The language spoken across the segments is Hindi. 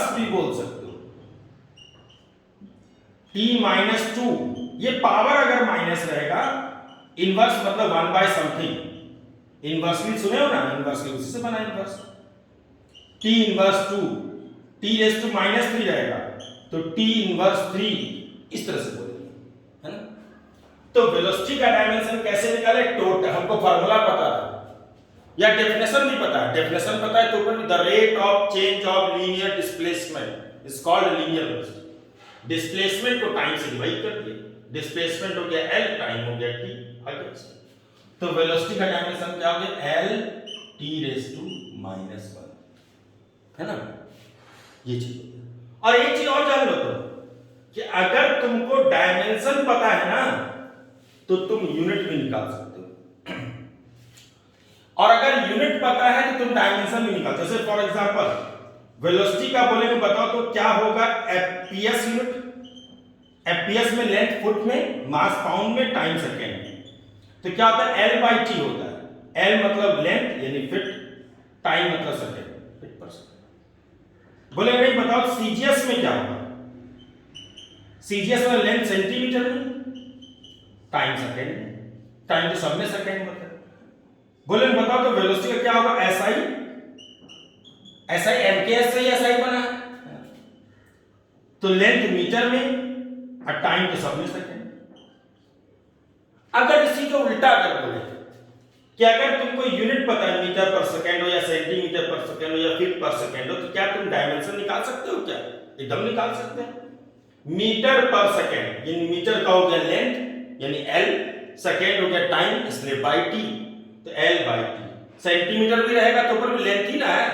इनवर्स भी बोल सकते हो। t-2, ये पावर अगर माइनस रहेगा, इनवर्स मतलब 1/समथिंग। इनवर्सली सुने हो ना, इनवर्सली उसी से बना इनवर्स। t इनवर्स 2, t⁻³ रहेगा तो t इनवर्स 3, इस तरह से बोलेंगे, है ना। तो वेलोसिटी का डायमेंशन कैसे निकाले? टोटल, हमको फार्मूला पता था या डेफिनेशन भी पता है। डेफिनेशन पता है तो ऊपर भी, the rate of change of linear displacement is called linear velocity. Displacement को टाइम से डिवाइड कर दिया, डिस्प्लेसमेंट हो गया l, टाइम हो गया t, आगे तो वेलोसिटी का डायमेंशन क्या हो गया? l t⁻⁻1, है ना। ये चीज, और एक चीज और जान लो तो, कि अगर तुमको डायमेंशन पता है ना तो तुम यूनिट भी निकाल सकते हो, और अगर यूनिट पता है तो तुम डायमेंशन भी निकाल। जैसे फॉर एग्जांपल वेलोसिटी का बोलेंगे, बताओ तो क्या होगा? एफपीएस यूनिट, एफपीएस में लेंथ फुट में, मास पाउंड में, टाइम सेकेंड में। तो क्या होता है, एल बाई टी होता है। एल मतलब लेंथ यानी फीट, टाइम मतलब सेकेंड, फीट पर सेकेंड। बोले नहीं बताओ सीजीएस में क्या होगा, सीजीएस में लेंथ सेंटीमीटर में, टाइम सेकेंड में, टाइम तो सब में सेकेंड होता है। बोले बताओ तो वेलोसिटी का क्या होगा, एसआई, एसआई एमकेएस से एसआई बना है, तो लेंथ मीटर में और टाइम तो सब में सेकेंड। अगर इसी को उल्टा कर बोले कि अगर तुमको यूनिट पता है मीटर पर सेकेंड हो या सेंटीमीटर पर सेकेंड हो या फीट पर सेकेंड हो, तो क्या तुम डायमेंशन निकाल सकते हो क्या, एकदम निकाल सकते हैं। मीटर पर सेकेंड यानी मीटर का हो गया लेंथ यानी एल, सेकेंड हो गया टाइम इसलिए बाई टी, तो एल बाई टी। सेंटीमीटर भी रहेगा तो ऊपर भी लेंथ ही ना है,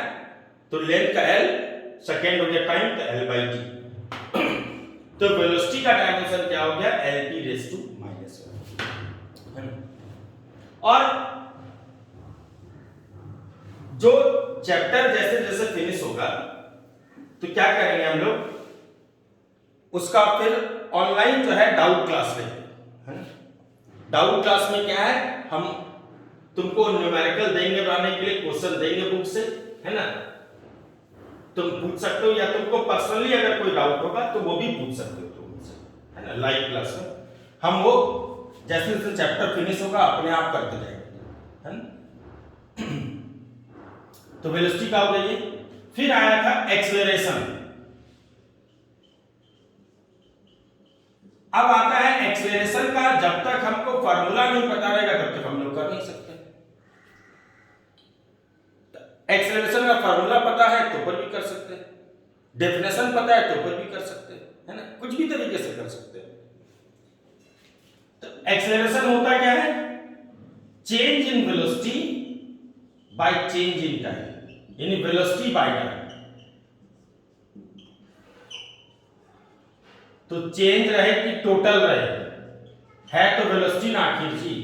तो लेंथ का एल, सेकेंड हो गया टाइम, तो एल बाई टी। तो वेलोसिटी का डायमेंशन क्या हो गया, L T raise to minus 1। और जो चैप्टर जैसे जैसे फिनिश होगा तो क्या करेंगे हम लोग, उसका फिर ऑनलाइन जो है डाउट क्लास लेंगे। डाउट क्लास में क्या है, हम तुमको न्यूमेरिकल देंगे बनाने के लिए, क्वेश्चन देंगे बुक से, है ना, तुम पूछ सकते हो, या तुमको पर्सनली अगर कोई डाउट होगा तो वो भी पूछ सकते हो तुम मुझसे, है ना। लाइव क्लास में हम वो जैसे जैसे चैप्टर फिनिश होगा अपने आप करते जाएंगे, है ना। तो वेलोसिटी का हो गया ये। फिर आया था एक्सेलरेशन। अब आता है एक्सेलरेशन का, जब तक हमको फार्मूला नहीं पता रहेगा तब तक हम लोग कर नहीं सकते। एक्सेलरेशन का फार्मूला पता है तो पर भी कर सकते हैं, डेफिनेशन पता है तो पर भी कर सकते हैं, है ना, कुछ भी तरीके से कर सकते हैं। तो एक्सेलरेशन होता क्या है, change in velocity by change in time, यानी वेलोसिटी बाय टाइम। तो चेंज रहे कि टोटल रहे, है तो वेलोसिटी ना आखिर जी,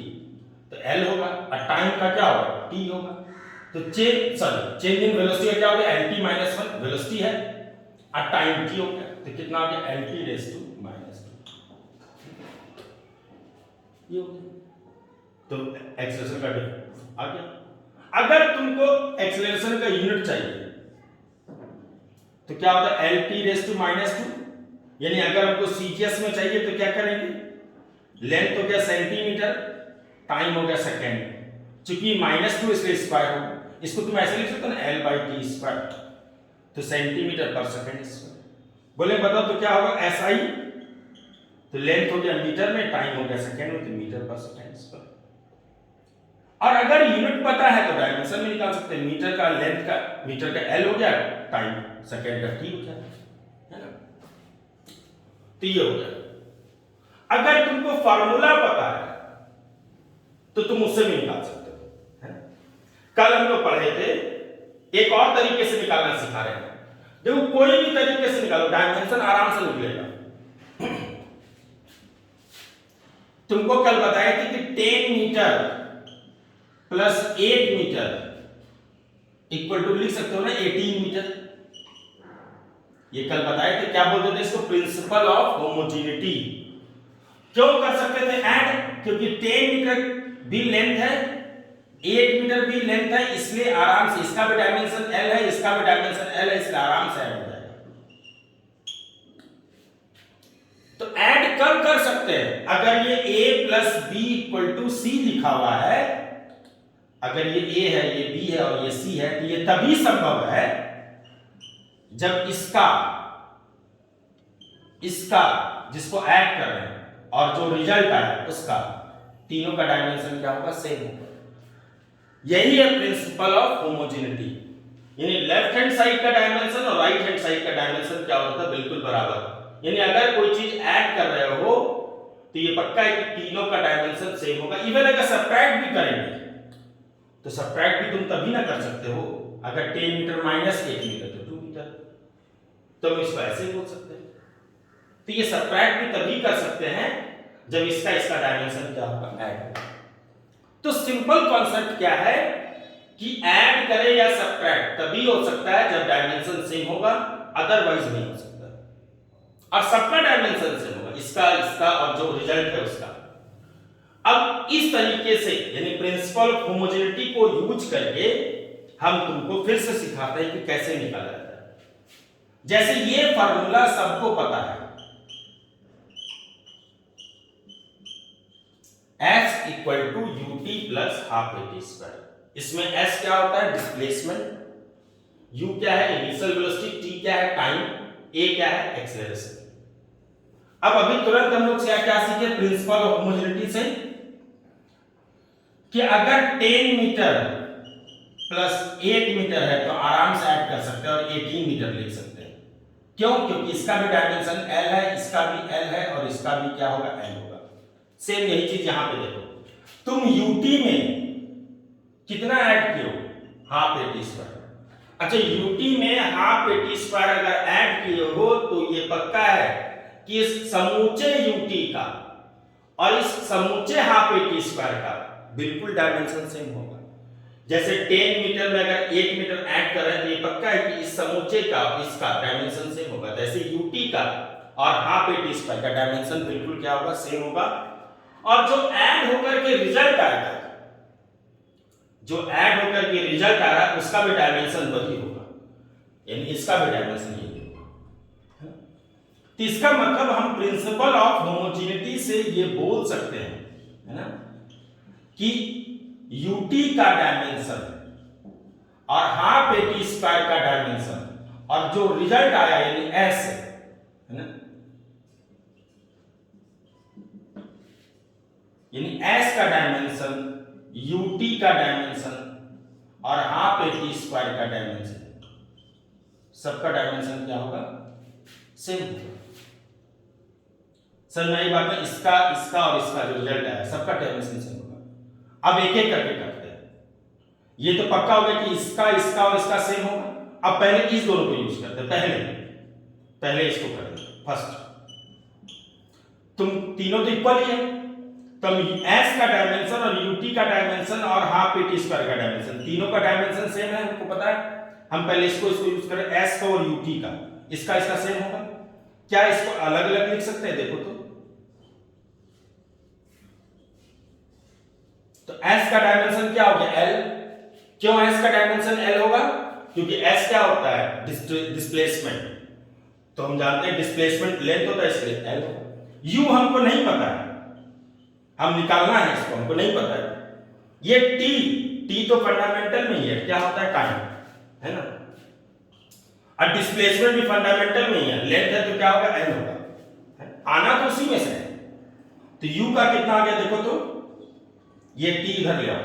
तो एल होगा, और टाइम का क्या होगा, टी होगा। तो चेंज इन वेलोसिटी का क्या हो गया, एल टी माइनस 1 वेलोसिटी है, और टाइम टी हो गया, तो कितना हो गया, L T raise to minus 2, ये हो गया। तो एक्सेलरेशन का आ गया। अगर तुमको एक्सेलरेशन का यूनिट चाहिए तो क्या होता है, L T raise to minus 2, यानी अगर हमको सीजीएस में चाहिए तो क्या करेंगे, लेंथ हो गया सेंटीमीटर, टाइम हो गया सेकेंड, चूंकि -2 इसलिए स्क्वायर होगा, इसको तुम ऐसे लिख सकते हो ना, एल बाई टी स्क्वायर, तो सेंटीमीटर पर सेकेंड स्क्वायर। बोले बताओ तो क्या होगा, एसआई, तो लेंथ हो गया मीटर में, टाइम हो गया सेकेंड में, तो मीटर पर सेकेंड स्क्वायर। और अगर यूनिट पता है तो डायमेंशन में निकाल सकते हैं, मीटर का लेंथ का, मीटर का एल हो गया, टाइम सेकेंड का टी हो गया, है ना। तो ये हो गया। अगर तुमको फार्मूला पता है तो तुम उससे भी निकाल सकते हो, है। कल हम लोग पढ़े थे, एक और तरीके से निकालना सिखा रहे हैं। देखो कोई भी तरीके से निकालो, डायमेंशन आराम से निकलेगा। तुमको कल बताए थे कि 10 metre plus 8 metre equal to लिख सकते हो ना 18 मीटर। ये कल बताए थे, क्या बोलते थे इसको, प्रिंसिपल ऑफ होमोजेनिटी। क्यों कर सकते थे ऐड, क्योंकि 10 मीटर भी लेंथ है, 8 मीटर भी लेंथ है, इसलिए आराम से इसका भी डायमेंशन एल है, इसका भी डायमेंशन एल है, इसलिए आराम से ऐड हो जाएगा। तो ऐड कब कर सकते हैं, अगर ये a plus B equal to C लिखा हुआ है, अगर ये a है, ये b है और ये c है, तो ये तभी संभव है जब इसका जिसको ऐड कर रहे हैं और जो रिजल्ट आया उसका, तीनों का डायमेंशन क्या होगा, सेम होगा। यही है प्रिंसिपल ऑफ होमोजेनिटी, यानी लेफ्ट हैंड साइड का डायमेंशन और राइट हैंड साइड का डायमेंशन क्या होता है, बिल्कुल बराबर। यानी अगर कोई चीज ऐड कर रहे हो तो ये पक्का है कि तीनों का डायमेंशन सेम होगा। इवन अगर सब्ट्रैक्ट भी करेंगे तो सब्ट्रैक्ट भी तुम तभी ना कर सकते हो, अगर 10 मीटर माइनस 1 मीटर तो 2 मीटर, तो हम इसको ऐसे ही बोल सकते हैं। तो ये सब्ट्रैक्ट भी तभी कर सकते हैं जब इसका डायमेंशन क्या होगा, ऐड। तो सिंपल कॉन्सेप्ट क्या है कि ऐड करे या सब्ट्रैक्ट तभी हो सकता है जब डायमेंशन सेम होगा, अदरवाइज नहीं हो सकता। और सबका डायमेंशन सेम होगा, इसका और जो रिजल्ट है उसका। अब इस तरीके से यानी प्रिंसिपल ऑफ होमोजेनिटी को यूज करके हम तुमको फिर से सिखाते हैं कि कैसे निकाला जाता है। जैसे ये फॉर्मूला सबको पता है, S equal to u t plus half a t square. इसमें S क्या होता है? डिस्प्लेसमेंट, U क्या है? इनिशियल वेलोसिटी, T क्या है? टाइम, A क्या है? एक्सेलरेशन। अब अभी तुरंत हम लोग क्या सीखे प्रिंसिपल ऑफ होमोजेनिटी से कि अगर 10 मीटर प्लस 8 मीटर है तो आराम से ऐड कर सकते हैं और 18 मीटर लिख सकते हैं। क्यों? क्योंकि इसका भी डायमेंशन L है, इसका भी L है और इसका भी क्या होगा? L होगा। सेम यही चीज यहां पे देखो, तुम यूटी में कितना ऐड किए हो? Half a t square. अच्छा, यूटी में हाफ ए टी स्क्वायर अगर ऐड किए हो तो ये पक्का है कि इस समूचे यूटी का और इस समूचे हाफ ए टी स्क्वायर का बिल्कुल डायमेंशन सेम होगा। जैसे 10 मीटर में अगर 1 मीटर ऐड कर रहे हैं तो ये पक्का है कि इस समूचे का और इसका डायमेंशन सेम होगा। जैसे यूटी का और हाफ ए टी स्क्वायर का डायमेंशन बिल्कुल क्या होगा? सेम होगा। और जो ऐड होकर के रिजल्ट आएगा, जो ऐड होकर के रिजल्ट आ रहा है उसका भी डायमेंशन वही होगा, यानी इसका भी डायमेंशन यही होगा। तो इसका मतलब हम प्रिंसिपल ऑफ होमोजेनिटी से ये बोल सकते हैं, है ना, कि यूटी का डायमेंशन और हाफ ए टी स्क्वायर का डायमेंशन और जो रिजल्ट आया यानी एस, है ना, यानी एस का डायमेंशन, यूटी का डायमेंशन और हाफ ए टी स्क्वायर का डायमेंशन, सबका डायमेंशन क्या होगा? सेम होगा। सर नई बात है, इसका इसका और इसका जो रिजल्ट आया सबका डायमेंशन सेम होगा। अब एक एक करके करते हैं। ये तो पक्का हो गया कि इसका इसका और इसका सेम होगा। अब पहले इस दोनों को यूज करते हैं। पहले इसको करते हैं। फर्स्ट, तुम तीनों तो इक्वल ही है, तो एस का डायमेंशन और यूटी का डायमेंशन और हाफ ए टी स्क्वायर का डायमेंशन, तीनों का डायमेंशन सेम है, हमको पता है। हम पहले इसको यूज करें, एस का और यूटी का, इसका इसका सेम होगा। क्या इसको अलग अलग लिख सकते हैं? देखो तो S का डायमेंशन क्या हो गया? L। क्यों S का डायमेंशन L होगा? क्योंकि S क्या होता है? डिस्प्लेसमेंट। तो हम जानते हैं डिस्प्लेसमेंट लेंथ होता है, इसलिए L होगा। U हमको नहीं पता है, हम निकालना है इसको, हमको नहीं पता है। ये T तो फंडामेंटल में ही है, क्या होता है? टाइम, है ना। और डिस्प्लेसमेंट भी फंडामेंटल में ही है, लेंथ है तो क्या होगा? L होगा। आना तो उसी में से है। तो U का कितना आ गया? देखो तो ये T इधर ले आओ,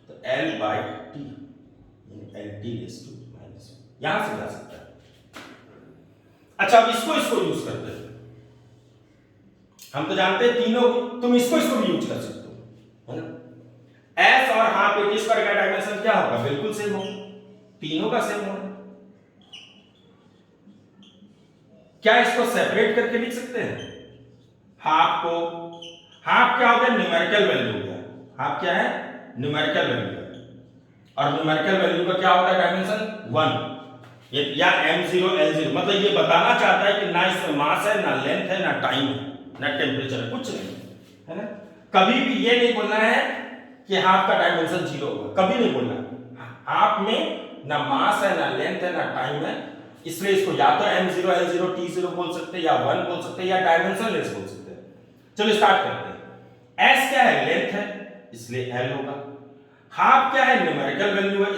तो L बाई टी, यानी LT रेज़ टू माइनस, यहां से जा सकता है। अच्छा, अब इसको यूज करते हैं। हम तो जानते हैं तीनों, तुम इसको भी यूज कर सकते हो, है ना। S और हाफ ए टी स्क्वायर का डायमेंशन क्या होगा? बिल्कुल सेम होगा, तीनों का सेम होगा। क्या इसको सेपरेट करके लिख सकते हैं? हाफ को, हाफ क्या होगा? न्यूमेरिकल वैल्यू होगा। हाफ क्या है? न्यूमेरिकल वैल्यू है, और न्यूमेरिकल वैल्यू का क्या होता है? डायमेंशन 1 या m0 l0। मतलब ये बताना चाहता है कि ना इसमें मास है, ना लेंथ है, ना टाइम है, ना टेम्परेचर है, कुछ नहीं, है ना। कभी भी ये नहीं बोलना है कि हाफ का डायमेंशन 0 होगा, कभी नहीं बोलना। हाफ में ना मास है, ना लेंथ है, ना टाइम है, इसलिए इसको या तो m0 l0 t0 बोल सकते हैं, या 1 बोल सकते हैं, या डायमेंशन लेस बोल सकते हैं। चलो स्टार्ट करते हैं। s क्या है? लेंथ है, इसलिए L होगा। हाफ क्या है? न्यूमेरिकल वैल्यू है,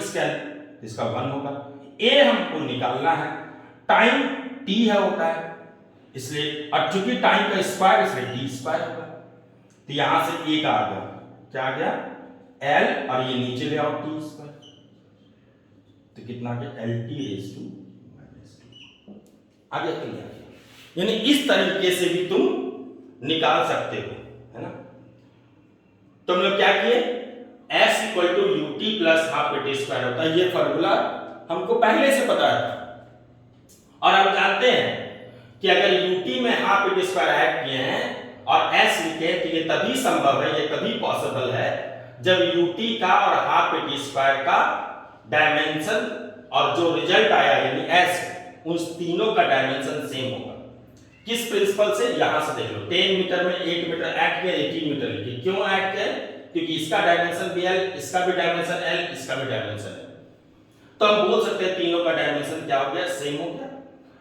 इसका 1 होगा। A हमको निकालना है, टाइम T है होता है, इसलिए, और चूंकि टाइम का स्क्वायर इसलिए T स्क्वायर होगा। तो यहां से A का आ गया, क्या आ गया? L, और ये नीचे ले आओ T स्क्वायर, तो कितना आ गया? LT रेज़ टू माइनस 2 आ गया, क्लियर। यानी इस तरीके से भी तुम निकाल सकते हो, है ना। तो हम लोग क्या किए? S equal to u t plus half a t square होता है, ये फॉर्मूला हमको पहले से पता है। और हम जानते हैं कि अगर यूटी में half a t square add किए हैं और S लिखे तो ये तभी संभव है, ये तभी पॉसिबल है जब यूटी का और हाफ ए टी स्क्वायर का डायमेंशन और जो रिजल्ट आया यानी S, उस तीनों का डायमेंशन सेम होगा। किस प्रिंसिपल से? यहां से देख लो, 10 मीटर में 1 मीटर ऐड किया, 18 मीटर लिखिए। क्यों ऐड किया? क्योंकि इसका डायमेंशन भी एल, इसका भी डायमेंशन एल, इसका भी डायमेंशन है, तो हम बोल सकते हैं तीनों का डायमेंशन क्या हो गया, सेम हो गया।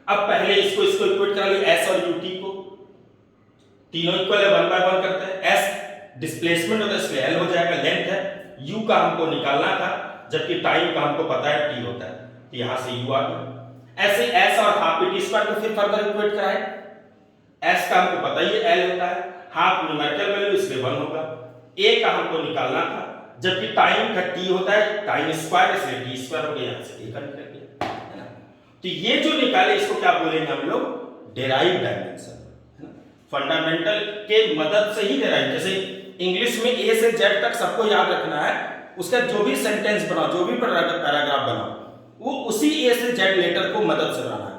अब पहले इसको इक्वेट करा लिया एस और यूटी को, तीनों इक्वल है, 1 बाय 1 करते हैं। एस डिस्प्लेसमेंट होता है इसलिए एल हो जाएगा, लेंथ है, यू का हमको निकालना था जबकि टाइम का हमको पता है टी होता है, तो यहां से यू आ गया। ऐसे एस और हाफ टी स्क्वायर को फिर फर्दर इक्वेट कराए, एस का हमको पता ही है एल होता है, हाफ न्यूमेरिकल वैल्यू इसलिए 1 होगा, ए का हमको निकालना था जबकि टाइम का टी होता है टाइम स्क्वायर इसलिए टी स्क्वायर हो गया, यहां से ए का निकल गया, है ना। तो ये जो निकाले इसको क्या बोलेंगे हम लोग, डेराइव डायमेंशन, है ना। फंडामेंटल के मदद से ही डेराइव, जैसे इंग्लिश में ए से जेड तक सबको याद रखना है, उसका जो भी सेंटेंस बनाओ, जो भी पैराग्राफ बनाओ, वो उसी ए से जेड लेटर को मदद से बनाना है।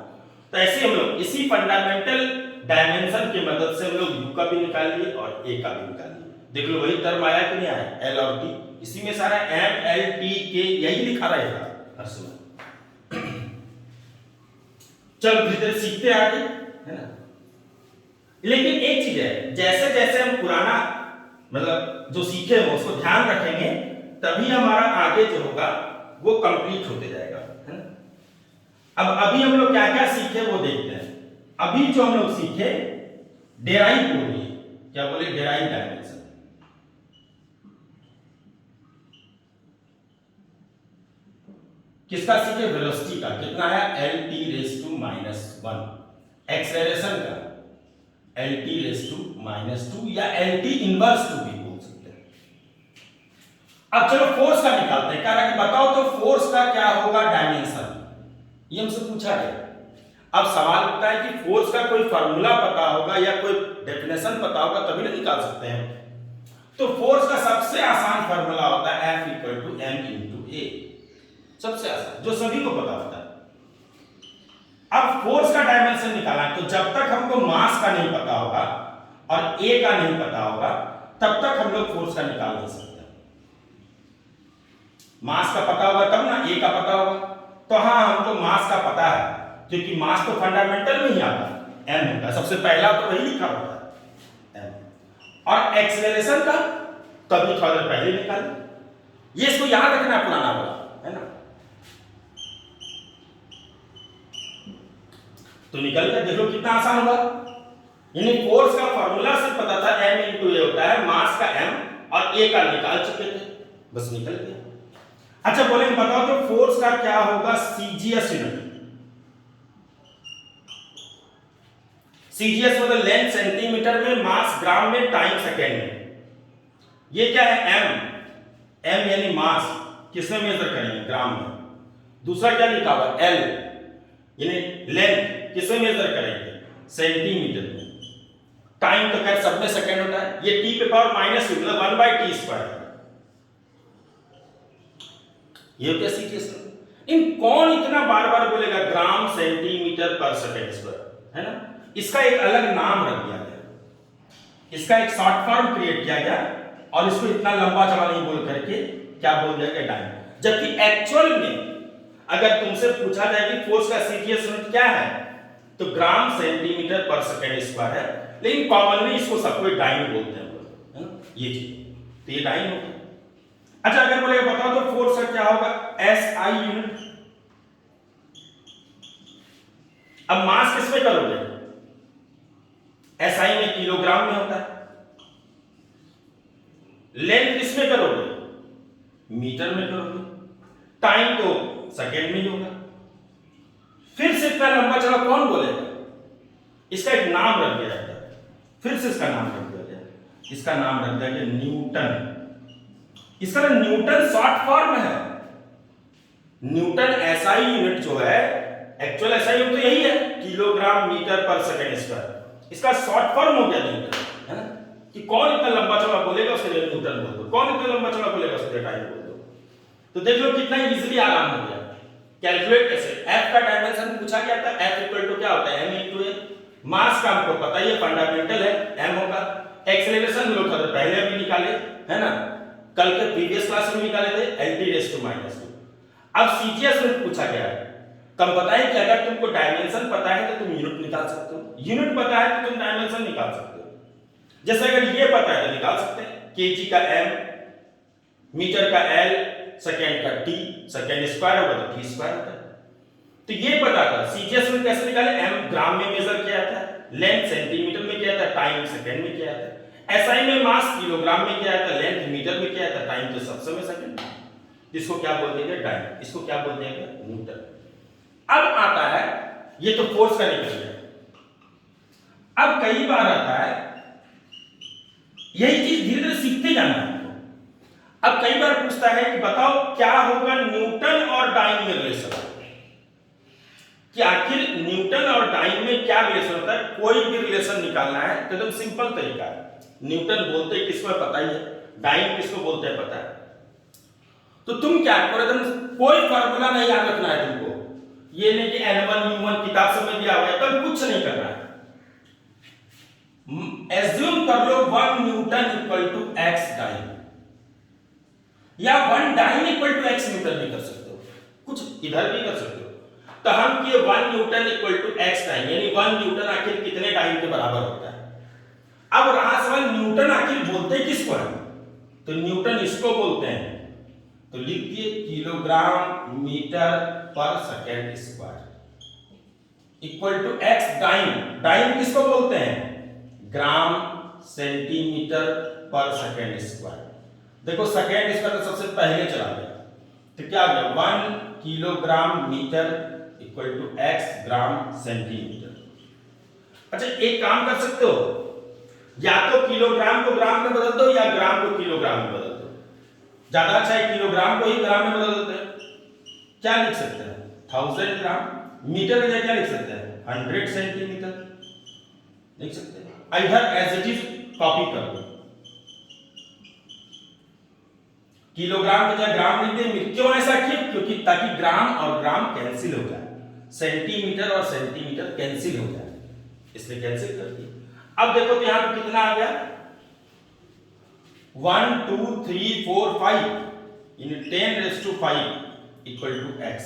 तो ऐसे हम लोग इसी फंडामेंटल डायमेंशन की मदद से हम लोग यू का भी निकाल लिए और ए का भी निकाल लिए। देख लो वही टर्म आया कि नहीं आया, एल और टी, इसी में सारा एम एल टी के यही लिखा रहेगा हर समय। चलो धीरे सीखते आगे, है ना। लेकिन एक चीज है, जैसे जैसे हम पुराना मतलब जो सीखे हो उसको ध्यान रखेंगे तभी हमारा आगे जो होगा वो कंप्लीट होते जाएगा, है ना। अब अभी हम लोग क्या क्या सीखे वो देखते हैं। अभी जो हम लोग सीखे डेराइव बोलिए, क्या बोले, डेराइव डायमेंशन। किसका सीखे, वेलोसिटी का, कितना है L T raise to -1, acceleration का एल टी रेस टू -2 या एल टी इनवर्स 2 भी बोल सकते हैं। अब चलो फोर्स का निकालते हैं, कह रहा कि बताओ तो फोर्स का क्या होगा डायमेंशन, ये हमसे पूछा गया। अब सवाल उठता है कि फोर्स का कोई फार्मूला पता होगा या कोई डेफिनेशन पता होगा तभी ना निकाल सकते हैं। तो फोर्स का सबसे आसान फार्मूला होता है F = m × a, सबसे आसान, जो सभी को पता होता है। अब फोर्स का डायमेंशन निकालना है, तो जब तक हमको मास का नहीं पता होगा और ए का नहीं पता होगा तब तक हम लोग फोर्स का निकाल नहीं सकते। मास का पता होगा तब ना, ए का पता होगा। तो हाँ, हमको मास का पता है क्योंकि मास तो फंडामेंटल में ही आता है, m होता है, सबसे पहला तो वही लिखा होता है m। और एक्सेलरेशन का तभी थोड़ा देर पहले निकाले, ये इसको याद रखना है पुराना वाला, है ना। तो निकल गया, देखो कितना आसान हुआ। यानी फोर्स का फार्मूला से पता था m × a होता है, मास का m और a का निकाल चुके थे, बस निकल गया। अच्छा बोलेंगे बताओ तो फोर्स का क्या होगा सीजीएस यूनिट। सीजीएस मतलब लेंथ सेंटीमीटर में, मास ग्राम में, टाइम सेकेंड में। ये क्या है m यानी मास, किसमें मेजर करेंगे, ग्राम में। दूसरा क्या लिखा हुआ L यानी लेंथ, किसमें मेजर करेंगे, सेंटीमीटर में। टाइम तो खैर सब में सेकंड होता है, ये t पे पावर -2 मतलब 1/t²। ये क्या सीखिए, इन कौन इतना बार बार बोलेगा ग्राम सेंटीमीटर पर सेकंड स्क्वायर, है ना। इसका एक अलग नाम रख दिया गया, इसका एक शॉर्ट फॉर्म क्रिएट किया गया और इसको इतना लंबा चौड़ा नहीं बोल करके क्या बोल दिया गया, टाइम। जबकि एक्चुअल में अगर तुमसे पूछा जाए कि फोर्स का सीजीएस यूनिट क्या है तो ग्राम सेंटीमीटर पर सेकंड स्क्वायर है, लेकिन कॉमनली इसको सबको डाइन बोलते हैं, है ना, ये चीज, तो ये डाइन हो गया। अच्छा अगर बोलेगा बताओ तो फोर्स का क्या होगा, एसआई यूनिट। अब मास किस में करोगे, एसआई में किलोग्राम में होता है। लेंथ किस में करोगे, मीटर में करोगे। टाइम तो सेकेंड में ही होगा। फिर से इतना लंबा चौड़ा कौन बोलेगा, इसका एक नाम रख दिया जाता है, फिर से इसका नाम रख दिया गया, इसका नाम रख दिया गया न्यूटन। इसका न्यूटन शॉर्ट फॉर्म है। न्यूटन एसआई यूनिट जो है, एक्चुअल एसआई यूनिट तो यही है, किलोग्राम मीटर पर सेकंड स्क्वायर। इसका शॉर्ट फॉर्म हो गया न्यूटन, है ना। कि कौन इतना लंबा चौड़ा बोलेगा उसके लिए न्यूटन बोल दो, कौन इतना लंबा चौड़ा बोलेगा उसके लिए टाइम बोल दो। तो देख लो कितना इजीली आराम हो गया। कैलकुलेट कैसे, f का डायमेंशन पूछा गया था, f = क्या होता है, m × a। मास का हमको पता ही है, फंडामेंटल है, m होगा। एक्सेलरेशन लोग था पहले अभी निकाले, है ना, कल के प्रीवियस क्लास में निकाले थे, L/-2। अब सीजीएस यूनिट पूछा गया है, तो हम बताएं कि अगर तुमको डायमेंशन पता है तो तुम यूनिट निकाल सकते हो, यूनिट पता है तो तुम डायमेंशन निकाल सकते हो। जैसे अगर ये पता है तो निकाल सकते हैं, केजी का m, मीटर का एल, सेकेंड का टी, सेकेंड स्क्वायर होगा तो टी स्क्वायर होता है। तो ये पता था सीजीएस में कैसे निकाले, एम ग्राम में मेजर किया था, लेंथ सेंटीमीटर में किया था, टाइम सेकंड में किया था। एसआई में मास किलोग्राम में किया था, लेंथ मीटर में किया था, टाइम तो सब समय सेकंड। इसको क्या बोलते हैं डाइन, इसको क्या बोलते हैं न्यूटन। अब आता है ये तो फोर्स का निकल गया। अब कई बार आता है, यही चीज धीरे धीरे सीखते जाना है। अब कई बार पूछता है कि बताओ क्या होगा न्यूटन और डाइन में रिलेशन, कि आखिर न्यूटन और डाइन में क्या रिलेशन होता है। कोई भी रिलेशन निकालना है तो एकदम सिंपल तरीका है। न्यूटन बोलते हैं किसको पता ही है, डाइन किसको बोलते हैं पता है। तो तुम क्या करो, एकदम कोई फार्मूला नहीं याद रखना है तुमको। ये नहीं कि N1 U1 किताब से में दिया हुआ है, कल कुछ नहीं करना है। एज्यूम कर लो 1 newton equal to x dyne, या 1 dyne equal to x newton भी कर सकते हो, कुछ इधर भी कर सकते हो। तो हम किए 1 newton equal to x dyne, यानी 1 न्यूटन आखिर कितने डाइन के बराबर होता है। अब रहा सवाल न्यूटन आखिर बोलते किसको है, तो न्यूटन इसको बोलते हैं, तो लिख दिए किलोग्राम मीटर पर second square equal to x dyne. Dyne किसको बोलते हैं, ग्राम सेंटीमीटर पर सेकेंड स्क्वायर। देखो सेकेंड स्क्वायर तो सबसे पहले चला गया, तो क्या हो गया 1 kilogram metre equal to x gram centimetre. अच्छा एक काम कर सकते हो, या तो किलोग्राम को ग्राम में बदल दो या ग्राम को किलोग्राम में बदल दो। ज्यादा अच्छा है किलोग्राम को ही ग्राम में बदल देते हैं। क्या लिख सकते हैं 1000 ग्राम, मीटर की जगह क्या लिख सकते हैं 100 सेंटीमीटर लिख सकते हैं। इधर एज इट इज कॉपी कर दो, किलोग्राम की जगह ग्राम लिख दे। क्यों ऐसा किया, क्योंकि ताकि ग्राम और ग्राम कैंसिल हो जाए, सेंटीमीटर और सेंटीमीटर कैंसिल हो जाए, इसलिए कैंसिल कर दिया। अब देखो तो यहां पे कितना आ गया 1 2 3 4 5 यानी 10⁵ इक्वल टू x।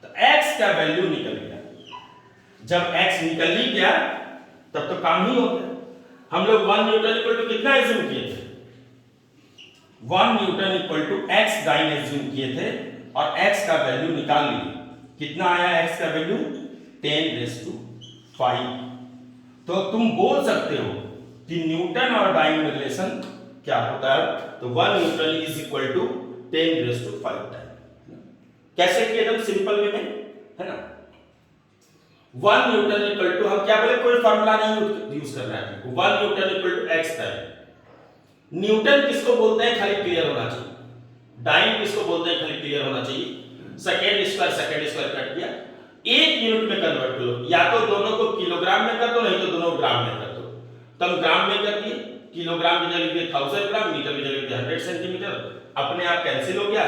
तो x का वैल्यू निकल गया। जब x निकल ही गया तब तो काम ही हो गया। हम लोग 1 न्यूटन इक्वल टू कितना एज्यूम किए थे, 1 newton equal to x dyne assume किए थे और x का वैल्यू निकाल लिए। कितना आया x का वैल्यू 10⁵। तो तुम बोल सकते हो कि न्यूटन और डाइन में रिलेशन क्या होता है, तो 1 newton is equal to 10⁵ time. कैसे किए, एकदम सिंपल वे में है ना। 1 न्यूटन इक्वल टू, हम क्या बोले कोई फार्मूला नहीं यूज करना है, 1 newton equal to x time. Newton किसको बोलते हैं खाली क्लियर होना चाहिए, डाइन किसको बोलते हैं खाली क्लियर होना चाहिए। सेकेंड स्क्वायर कट गया, एक यूनिट में कन्वर्ट करो, या तो दोनों को किलोग्राम में कर दो नहीं तो दोनों ग्राम में कर दो। तो हम ग्राम में कर दिए, किलोग्राम की जगह 1000 ग्राम, मीटर की जगह 100 सेंटीमीटर, अपने आप कैंसिल हो गया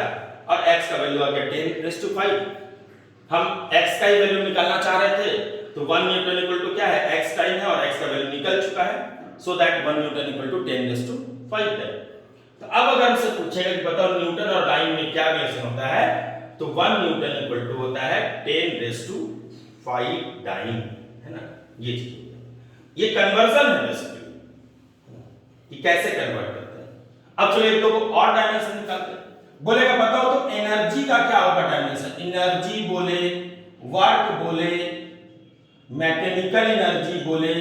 और x का वैल्यू आ गया 10⁵। हम x का ही वैल्यू निकालना चाह रहे थे, तो 1 न्यूटन इक्वल टू क्या है x टाइम है और x का वैल्यू निकल चुका है, so that 1 newton equal to 10⁵ है। तो अब अगर हमसे पूछेगा कि बताओ न्यूटन और डाइन में क्या रिलेशन होता है, तो 1 न्यूटन इक्वल टू होता है 10⁵ डाइन, है ना। ये चीज, ये कन्वर्जन है बेसिकली, कि कैसे कन्वर्ट करते हैं। अब चलिए एक दो और डायमेंशन निकालते हैं। बोलेगा बताओ तो एनर्जी का क्या होगा डायमेंशन, एनर्जी बोले, वर्क बोले, मैकेनिकल एनर्जी बोले,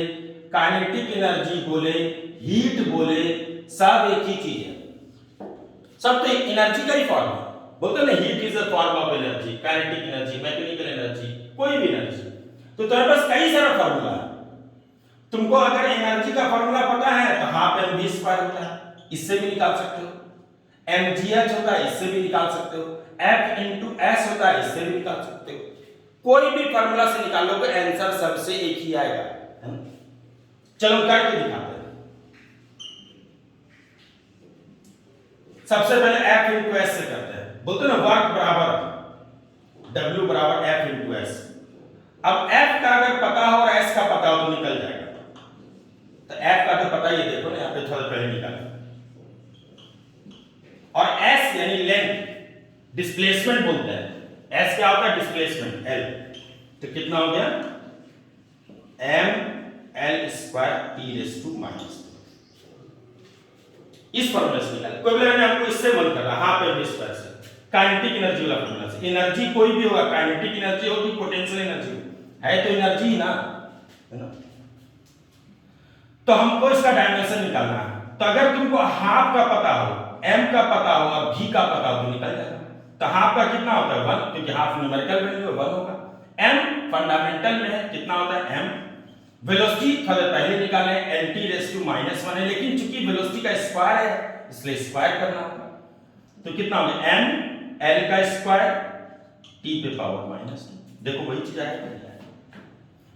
काइनेटिक एनर्जी बोले, हीट बोले, सब एक ही चीज है, सब तो एनर्जी का ही फॉर्म है। बोलते ना heat is a form of energy, kinetic energy, mechanical energy, कोई भी एनर्जी। तो तुम्हारे पास कई सारा फॉर्मूला है। तुमको अगर एनर्जी का फॉर्मूला पता है तो हाफ mv² होता है, इससे भी निकाल सकते हो। mgh होता है, इससे भी निकाल सकते हो। F into S होता है, इससे भी निकाल सकते हो। कोई भी फॉर्मूला से निकालोगे आंसर सबसे एक ही आएगा, है ना। चलो करके दिखाते हैं। सबसे पहले F into S से करते हैं। बोलते ना वर्क बराबर W बराबर F into S। अब F का अगर पता हो और S का पता हो तो निकल जाएगा। तो F का तो पता ही है, देखो ना यहाँ पे थोड़ा पहले निकाला, और S यानी लेंथ, डिस्प्लेसमेंट बोलते हैं। S क्या होता है डिस्प्लेसमेंट, L। तो कितना हो गया ml² t⁻²। इस फॉर्मूला से निकालें। कोई बोले हमको इससे मन कर रहा, हाफ एम वी स्क्वायर से, काइनेटिक एनर्जी वाला फॉर्मूला से। एनर्जी कोई भी होगा, काइनेटिक एनर्जी हो कि पोटेंशियल एनर्जी हो, है तो एनर्जी ना, है ना। तो हमको इसका डायमेंशन निकालना है। तो अगर तुमको हाफ का पता हो, m का पता हो और v का पता हो तो निकल जाएगा। तो हाफ का कितना होता है 1, क्योंकि हाफ न्यूमेरिकल वैल्यू 1 होगा। m फंडामेंटल में है, कितना होता है m। वेलोसिटी थोड़ा पहले निकाले, lt−1 है, लेकिन चूंकि वेलोसिटी का स्क्वायर है इसलिए स्क्वायर करना होगा। तो कितना हो गया m l का स्क्वायर t पे पावर -2। देखो वही चीज आएगा।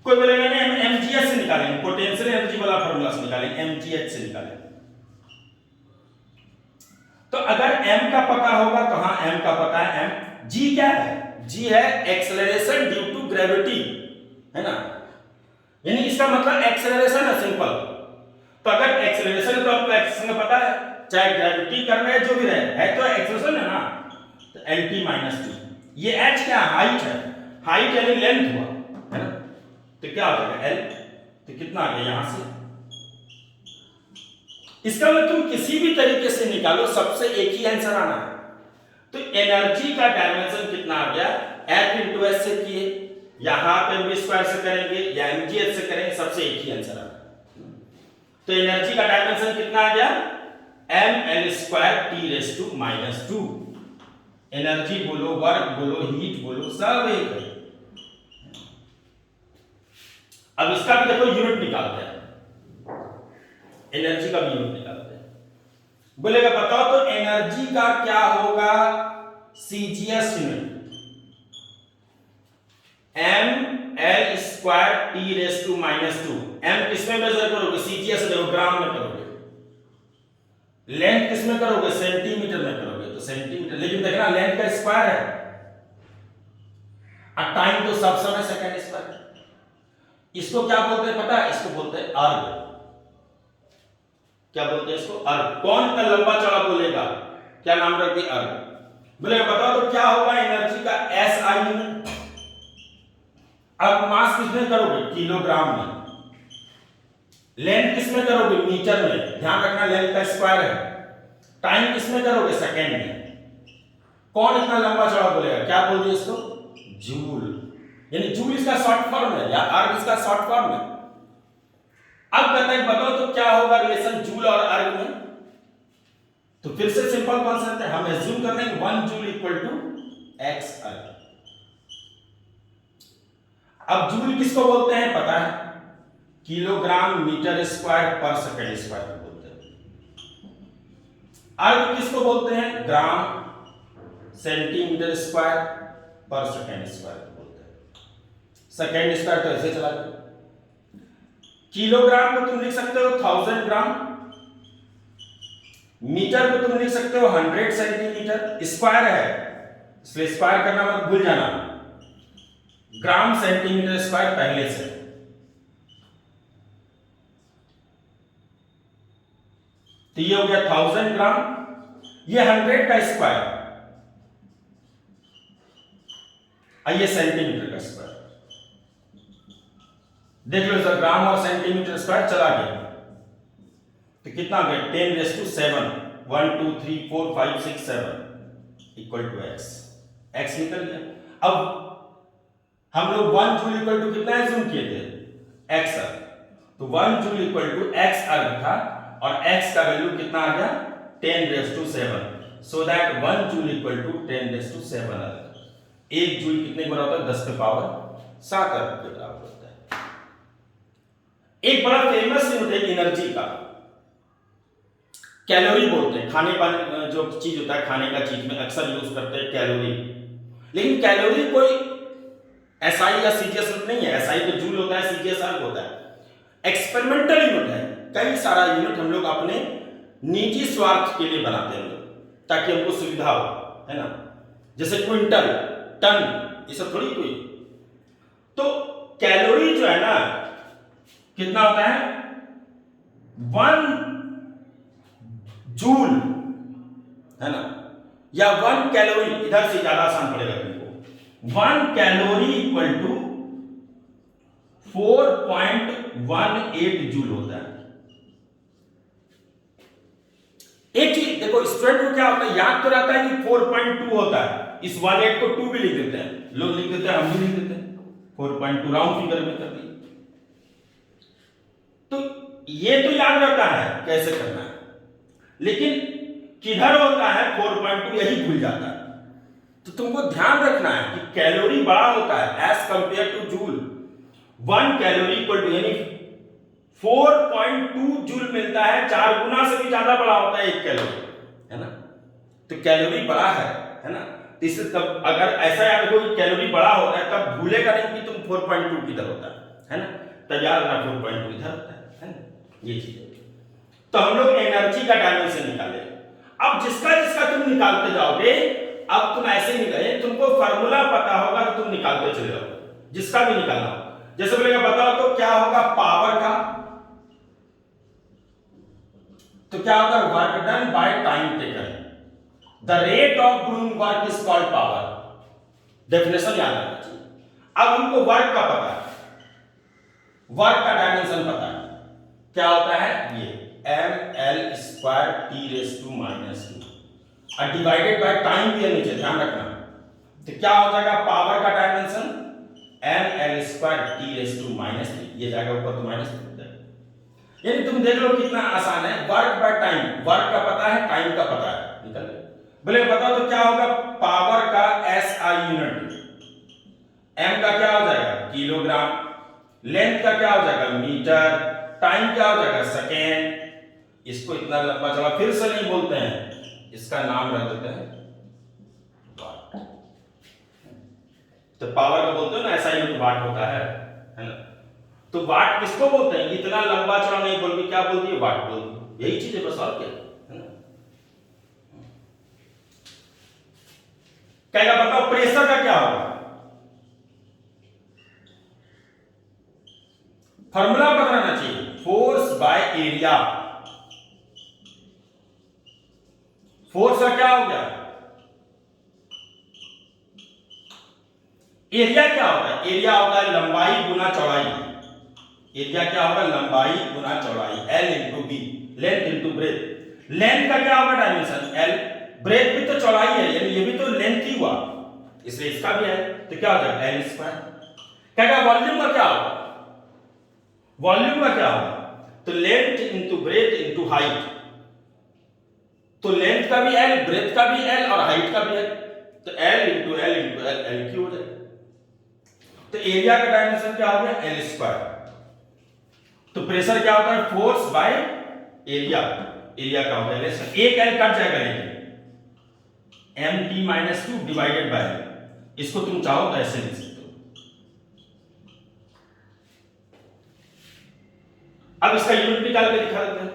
कोई बोलेगा नहीं हम mgh से निकालेंगे, पोटेंशियल एनर्जी वाला फार्मूला से निकालेंगे, mgh से निकालेंगे। तो अगर m का पता होगा तो हाँ m का पता है, m। g क्या है? g है एक्सेलरेशन ड्यू टू ग्रेविटी, है ना, यानी इसका मतलब एक्सेलरेशन है, सिंपल। तो अगर एक्सेलरेशन तो आपको एक्सेलरेशन का पता है, चाहे ग्रेविटी कर रहे जो भी रहे, है तो एक्सेलरेशन है ना। तो lt-2, ये h क्या हाइट है, हाइट यानी लेंथ हुआ, है ना। तो क्या हो जाएगा l, तो कितना आ गया यहां से। इसका मतलब तुम किसी भी तरीके से निकालो, सबसे एक ही आंसर आना है। तो एनर्जी का डायमेंशन कितना आ गया, F × S से किए या हाफ एम वी स्क्वायर से करेंगे या mgh से करेंगे, सबसे एक ही आंसर आना। तो एनर्जी का डायमेंशन कितना आ गया, ml²T⁻²। एनर्जी बोलो, वर्क बोलो, हीट बोलो, सब एक है। अब इसका भी देखो यूनिट निकालते हैं, एनर्जी का भी यूनिट निकालते हैं। बोलेगा बताओ तो एनर्जी का क्या होगा सीजीएस यूनिट, ml²T⁻²। m किसमें मेजर करोगे, सीजीएस देखो ग्राम में करोगे, लेंथ किसमें करोगे, सेंटीमीटर में करोगे, तो सेंटीमीटर। लेकिन देखना लेंथ का स्क्वायर है और टाइम तो सब समय सेकंड स्क्वायर। इसको क्या बोलते हैं पता है, इसको बोलते हैं अर्ग। क्या बोलते हैं इसको, अर्ग। कौन इतना लंबा चौड़ा बोलेगा, क्या नाम रख दिया, अर्ग। बोलेगा बताओ तो क्या होगा एनर्जी का SI यूनिट। अब मास किसमें करोगे, किलोग्राम में। लेंथ किसमें करोगे, मीटर में, ध्यान रखना लेंथ का स्क्वायर है। टाइम किसमें करोगे, सेकंड में। कौन इतना लंबा चौड़ा बोलेगा, क्या बोल दिया इसको, जूल। यानी जूल इसका शॉर्ट फॉर्म है या अर्ग इसका शॉर्ट फॉर्म है। अब कहते हैं बताओ तो क्या होगा रिलेशन जूल और अर्ग में। तो फिर से सिंपल कॉन्सेप्ट है, हम एज्यूम कर रहे हैं 1 जूल = x अर्ग। अब जूल किसको बोलते हैं पता है, किलोग्राम मीटर स्क्वायर पर सेकंड स्क्वायर को बोलते हैं। अर्ग किसको बोलते हैं, ग्राम सेंटीमीटर स्क्वायर पर सेकंड स्क्वायर को बोलते हैं। सेकंड स्क्वायर तो ऐसे चला गया। किलोग्राम को तुम लिख सकते हो 1000 ग्राम, मीटर को तुम लिख सकते हो 100 सेंटीमीटर, स्क्वायर है इसलिए स्क्वायर करना मत भूल जाना, ग्राम सेंटीमीटर स्क्वायर पहले से। तो ये हो गया 1000 ग्राम, ये 100 का स्क्वायर, ये सेंटीमीटर का स्क्वायर। देख लो सर, ग्राम और सेंटीमीटर स्क्वायर चला गया तो कितना हो गया 10⁷ 1 2 3 4 5 6 7 = x। x निकल गया। अब हम लोग 1 जूल = कितना एज्यूम किए थे, x अर्ग। तो 1 जूल = x अर्ग था और x का वैल्यू कितना आ गया 10⁷, सो दैट 1 जूल = 10⁷ अर्ग। 1 जूल कितने के बराबर होता है, 10 पे पावर 7 अर्ग के बराबर होता है। एक बड़ा फेमस यूनिट है एनर्जी का, कैलोरी बोलते हैं। खाने पाने जो चीज होता है, खाने का चीज में अक्सर यूज करते हैं कैलोरी। लेकिन कैलोरी कोई एसआई या सीजीएस नहीं है, एसआई तो जूल होता है, सीजीएस अर्ग होता है। एक्सपेरिमेंटल यूनिट है, कई सारा यूनिट हम लोग अपने निजी स्वार्थ के लिए बनाते हैं ताकि हमको सुविधा हो, है ना। जैसे क्विंटल, टन, ये सब थोड़ी कोई। तो कैलोरी जो है ना कितना होता है 1 जूल, है ना, या 1 कैलोरी, इधर से ज्यादा आसान पड़ेगा तुमको। 1 कैलोरी = 4.18 जूल होता है। देखो स्टूडेंट को क्या होता है, याद तो रहता है कि 4.2 होता है, इस 18 को 2 भी लिख देते हैं, लोग लिख देते हैं, हम भी लिख देते हैं, 4.2 राउंड फिगर में कर दिए। तो ये तो याद रहता है कैसे करना है, लेकिन किधर होता है 4.2 यही भूल जाता है। तो तुमको ध्यान रखना है कि कैलोरी बड़ा होता है as compare to joule. 1 calorie equal to यानी 4.2 जूल मिलता है, 4 गुना से भी ज्यादा बड़ा होता है 1 कैलोरी, है ना। तो कैलोरी बड़ा है ना। तो इससे तब अगर ऐसा याद रखो कि कैलोरी बड़ा होता है तब भूलेगा नहीं कि तुम 4.2 किधर होता है ना। तब याद रखना 4.2 इधर होता है ना, ये चीज। तो हम लोग एनर्जी का डायमेंशन निकाले। अब जिसका जिसका तुम निकालते जाओगे, अब तुम ऐसे निकाले, तुमको फार्मूला पता होगा तो तुम निकालते चले जाओगे जिसका भी निकालना हो। जैसे बोलेगा बताओ तो क्या होगा पावर का, तो क्या होगा work done by time taken, the rate of doing work is called power. Definition याद रखना चाहिए। अब हमको वर्क का पता है, वर्क का डायमेंशन पता है, क्या होता है ये ml square t raise to -2 और डिवाइडेड बाय टाइम भी है नीचे, ध्यान रखना। तो क्या हो जाएगा पावर का dimension ml square t raise to -3, ये जाएगा ऊपर तो माइनस हो जाएगा। यानी तुम देख लो कितना आसान है, वर्क बाय टाइम, वर्क का पता है टाइम का पता है, निकल गया। बोले बताओ तो क्या होगा पावर का SI यूनिट, m का क्या हो जाएगा किलोग्राम, लेंथ का क्या हो जाएगा मीटर, टाइम क्या हो जाएगा सेकेंड। इसको इतना लंबा चला फिर से नहीं बोलते हैं, इसका नाम रख देते हैं वाट। तो पावर का बोलते हो ना ऐसा यूनिट वाट होता है ना। तो वाट किसको बोलते हैं, इतना लंबा चौड़ा नहीं बोल के क्या बोलती है वाट बोलती है, यही चीज है बस और क्या है ना। क्या बताओ प्रेशर का क्या होगा, फॉर्मूला बताना चाहिए फोर्स बाय एरिया। फोर्स का क्या हो गया एरिया क्या होता है, एरिया होता है लंबाई गुना चौड़ाई। एरिया क्या होगा लंबाई गुना चौड़ाई, L into B, length into breadth. Length का क्या होगा डायमेंशन L, ब्रेथ भी तो चौड़ाई है यानी ये भी तो लेंथ ही हुआ, इसलिए इसका भी है तो क्या हो जाएगा L स्क्वायर। क्या वॉल्यूम का क्या होगा, वॉल्यूम का क्या होगा तो length into breath into height. तो लेंथ का भी L, ब्रेथ का भी L और हाइट का भी L, तो L into L into L, L क्यों हो जाएगा। तो एरिया का डायमेंशन क्या हो गया L स्क्वायर। तो प्रेशर क्या होता है फोर्स बाय एरिया, एरिया का होता है L, एक L कट जाएगा लेकिन mt-2 डिवाइडेड बाय, इसको तुम चाहो तो ऐसे लिख सकते हो। अब इसका यूनिट निकाल के दिखा देते हैं।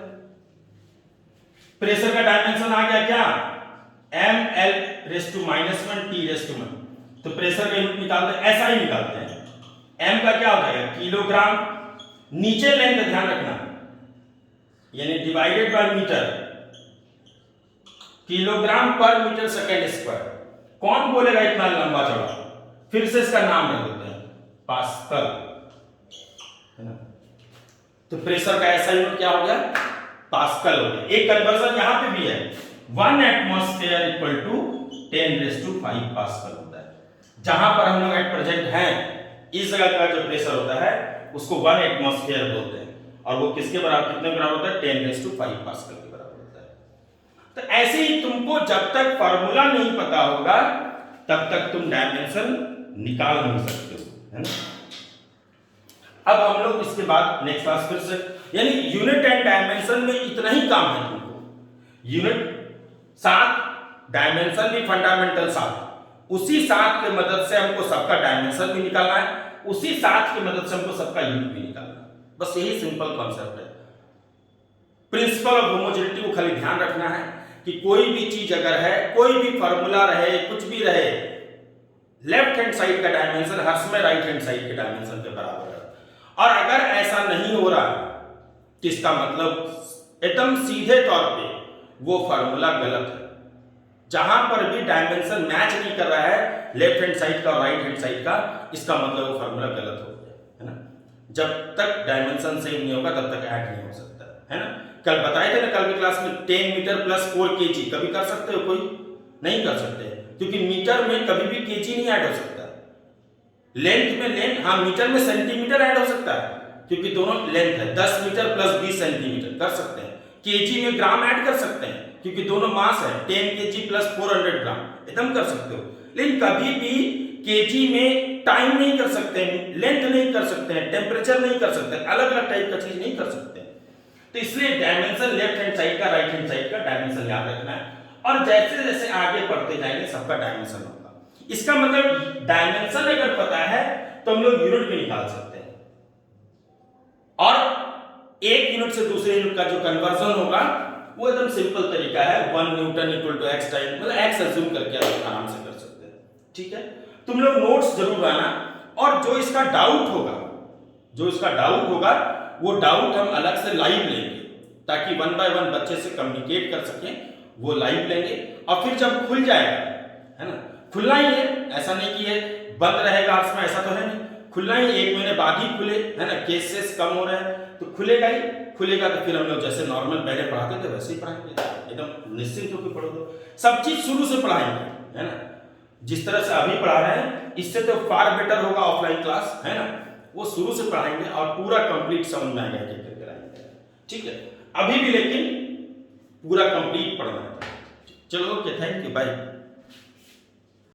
प्रेशर का डायमेंशन आ गया क्या ml raise to -1 t raise to 1, तो प्रेशर का यूनिट निकालते हैं ऐसा ही निकालते हैं। m का क्या हो जाएगा किलोग्राम, नीचे लेंथ ध्यान रखना यानी डिवाइडेड बाय मीटर, किलोग्राम पर मीटर सेकेंड स्क्वायर। कौन बोलेगा इतना लंबा चौड़ा, फिर से इसका नाम रख देते हैं पास्कल, है ना। तो प्रेशर का ऐसा यूनिट क्या हो गया पास्कल हो गया। एक कन्वर्जन यहां पे भी है, 1 atmosphere equal to 10 raise to 5 pascal होता है। जहां पर हम लोग एट प्रेजेंट हैं इस जगह का जो प्रेशर होता है उसको 1 एटमॉस्फेयर बोलते हैं, और वो किसके बराबर, कितने बराबर होता है 10 रेज़ टू 5 पास्कल के बराबर होता है। तो ऐसे ही तुमको जब तक फार्मूला नहीं पता होगा तब तक तुम डायमेंशन निकाल नहीं सकते हो, है ना। अब हम लोग इसके बाद नेक्स्ट क्लास फिर से, यानी यूनिट एंड डायमेंशन में इतना ही काम है तुमको, यूनिट 7, डायमेंशन भी फंडामेंटल 7, उसी 7 के मदद से हमको सबका डायमेंशन भी निकालना है, उसी 7 की मदद से हमको सबका यूनिट भी निकालना है। बस यही सिंपल कॉन्सेप्ट है। प्रिंसिपल ऑफ होमोजेनिटी को खाली ध्यान रखना है कि कोई भी चीज अगर है, कोई भी फार्मूला रहे, कुछ भी रहे, लेफ्ट हैंड साइड का डायमेंशन हर समय राइट हैंड साइड के डायमेंशन के बराबर है। और अगर ऐसा नहीं हो रहा तो इसका मतलब एकदम सीधे तौर पे वो फार्मूला गलत है। जहां पर भी डायमेंशन मैच नहीं कर रहा है लेफ्ट हैंड साइड का और राइट हैंड साइड का, इसका मतलब वो फार्मूला गलत हो गया, है ना। जब तक डायमेंशन सेम नहीं होगा तब तक ऐड नहीं हो सकता, है ना। कल बताए थे ना कल की क्लास में 10 मीटर प्लस 4 केजी, कभी कर सकते हो कोई? नहीं कर सकते, क्योंकि मीटर में कभी भी केजी नहीं ऐड हो सकता। लेंथ में लेंथ, हाँ मीटर में सेंटीमीटर ऐड हो सकता है, क्योंकि दोनों लेंथ है। 10 मीटर प्लस 20 सेंटीमीटर कर सकते हैं। केजी में ग्राम ऐड कर सकते हैं, क्योंकि दोनों मास है। 10 केजी प्लस 400 ग्राम एकदम कर सकते हो। लेकिन कभी भी केजी में टाइम नहीं कर सकते हैं, लेंथ नहीं कर सकते हैं, टेम्परेचर नहीं कर सकते, अलग अलग टाइप का चीज नहीं कर सकते। तो इसलिए डायमेंशन लेफ्ट हैंड साइड का, राइट हैंड साइड का डायमेंशन याद रखना है। और जैसे जैसे आगे बढ़ते जाएंगे सबका डायमेंशन होगा। इसका मतलब डायमेंशन अगर पता है तो हम लोग यूनिट भी निकाल सकते हैं, और एक यूनिट से दूसरे यूनिट का जो कन्वर्जन होगा वो एकदम सिंपल तरीका है। 1 newton equal to x time, मतलब एक्स अज्यूम करके आप आराम से कर सकते हैं। ठीक है, तुम लोग नोट्स जरूर लाना, और जो इसका डाउट होगा वो डाउट हम अलग से लाइव लेंगे, ताकि 1 बाय 1 बच्चे से कम्युनिकेट कर सकें। वो लाइव लेंगे, और फिर जब खुल जाएगा, है ना, खुलना ही है, ऐसा नहीं कि ये बंद रहेगा आर्ट्स में, ऐसा तो है नहीं, खुलना ही, 1 महीने बाद ही खुले, है ना, केसेस कम हो रहे हैं तो खुलेगा ही। खुलेगा तो फिर हम लोग जैसे नॉर्मल पहले पढ़ाते थे वैसे ही पढ़ाएंगे, एकदम निश्चिंत होकर पढ़ो। दो सब चीज शुरू से पढ़ाएंगे, है ना, जिस तरह से अभी पढ़ा रहे हैं इससे तो फार बेटर होगा ऑफलाइन क्लास, है ना, वो शुरू से पढ़ाएंगे और पूरा कंप्लीट समझ में आएगा कि करके लाएंगे। ठीक है, अभी भी लेकिन पूरा कंप्लीट पढ़ना है। चलो ओके, थैंक यू, बाय।